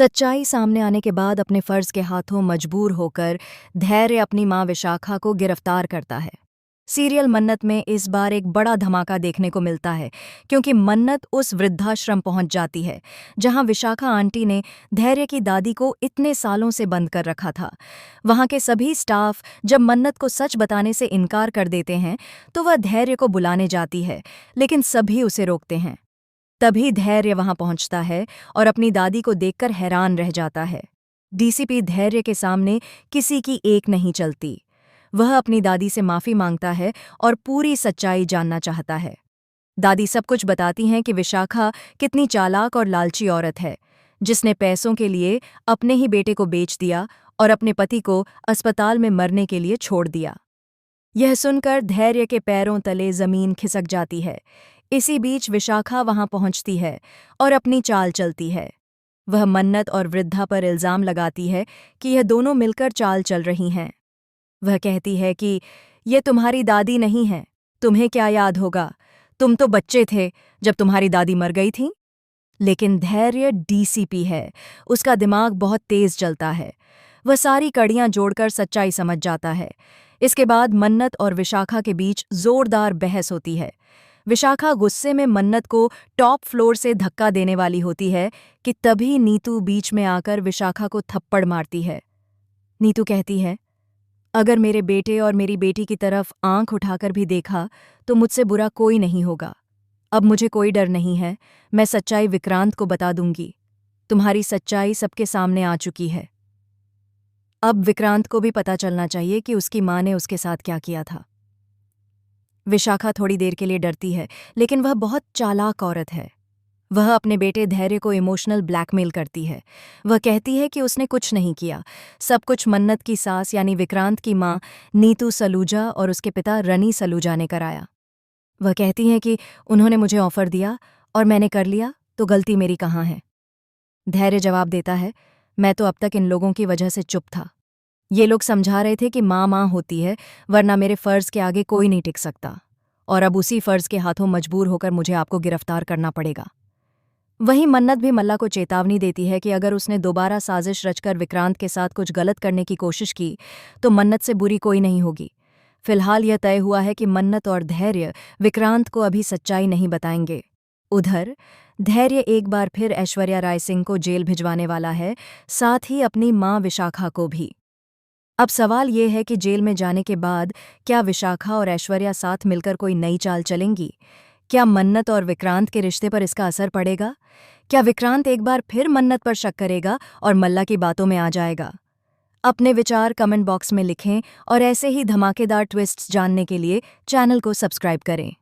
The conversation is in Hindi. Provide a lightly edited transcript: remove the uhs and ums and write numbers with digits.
सच्चाई सामने आने के बाद अपने फर्ज के हाथों मजबूर होकर धैर्य अपनी मां विशाखा को गिरफ्तार करता है। सीरियल मन्नत में इस बार एक बड़ा धमाका देखने को मिलता है, क्योंकि मन्नत उस वृद्धाश्रम पहुंच जाती है जहां विशाखा आंटी ने धैर्य की दादी को इतने सालों से बंद कर रखा था। वहां के सभी स्टाफ जब मन्नत को सच बताने से इनकार कर देते हैं तो वह धैर्य को बुलाने जाती है, लेकिन सभी उसे रोकते हैं। तभी धैर्य वहां पहुंचता है और अपनी दादी को देखकर हैरान रह जाता है। डीसीपी धैर्य के सामने किसी की एक नहीं चलती। वह अपनी दादी से माफी मांगता है और पूरी सच्चाई जानना चाहता है। दादी सब कुछ बताती हैं कि विशाखा कितनी चालाक और लालची औरत है, जिसने पैसों के लिए अपने ही बेटे को बेच दिया और अपने पति को अस्पताल में मरने के लिए छोड़ दिया। यह सुनकर धैर्य के पैरों तले जमीन खिसक जाती है। इसी बीच विशाखा वहां पहुंचती है और अपनी चाल चलती है। वह मन्नत और वृद्धा पर इल्जाम लगाती है कि यह दोनों मिलकर चाल चल रही हैं। वह कहती है कि ये तुम्हारी दादी नहीं है, तुम्हें क्या याद होगा, तुम तो बच्चे थे जब तुम्हारी दादी मर गई थी। लेकिन धैर्य डीसीपी है, उसका दिमाग बहुत तेज चलता है। वह सारी कड़ियां जोड़कर सच्चाई समझ जाता है। इसके बाद मन्नत और विशाखा के बीच जोरदार बहस होती है। विशाखा गुस्से में मन्नत को टॉप फ्लोर से धक्का देने वाली होती है कि तभी नीतू बीच में आकर विशाखा को थप्पड़ मारती है। नीतू कहती है, अगर मेरे बेटे और मेरी बेटी की तरफ आंख उठाकर भी देखा तो मुझसे बुरा कोई नहीं होगा। अब मुझे कोई डर नहीं है, मैं सच्चाई विक्रांत को बता दूंगी। तुम्हारी सच्चाई सबके सामने आ चुकी है। अब विक्रांत को भी पता चलना चाहिए कि उसकी मां ने उसके साथ क्या किया था। विशाखा थोड़ी देर के लिए डरती है, लेकिन वह बहुत चालाक औरत है। वह अपने बेटे धैर्य को इमोशनल ब्लैकमेल करती है। वह कहती है कि उसने कुछ नहीं किया, सब कुछ मन्नत की सास यानी विक्रांत की मां नीतू सलूजा और उसके पिता रनी सलूजा ने कराया। वह कहती हैं कि उन्होंने मुझे ऑफर दिया और मैंने कर लिया, तो गलती मेरी कहाँ है। धैर्य जवाब देता है, मैं तो अब तक इन लोगों की वजह से चुप था। ये लोग समझा रहे थे कि माँ माँ होती है, वरना मेरे फर्ज के आगे कोई नहीं टिक सकता, और अब उसी फर्ज के हाथों मजबूर होकर मुझे आपको गिरफ्तार करना पड़ेगा। वहीं मन्नत भी मल्ला को चेतावनी देती है कि अगर उसने दोबारा साजिश रचकर विक्रांत के साथ कुछ गलत करने की कोशिश की तो मन्नत से बुरी कोई नहीं होगी। फिलहाल यह तय हुआ है कि मन्नत और धैर्य विक्रांत को अभी सच्चाई नहीं बताएंगे। उधर धैर्य एक बार फिर ऐश्वर्या राय सिंह को जेल भिजवाने वाला है, साथ ही अपनी मां विशाखा को भी। अब सवाल ये है कि जेल में जाने के बाद क्या विशाखा और ऐश्वर्या साथ मिलकर कोई नई चाल चलेंगी? क्या मन्नत और विक्रांत के रिश्ते पर इसका असर पड़ेगा? क्या विक्रांत एक बार फिर मन्नत पर शक करेगा और मल्ला की बातों में आ जाएगा? अपने विचार कमेंट बॉक्स में लिखें और ऐसे ही धमाकेदार ट्विस्ट्स जानने के लिए चैनल को सब्सक्राइब करें।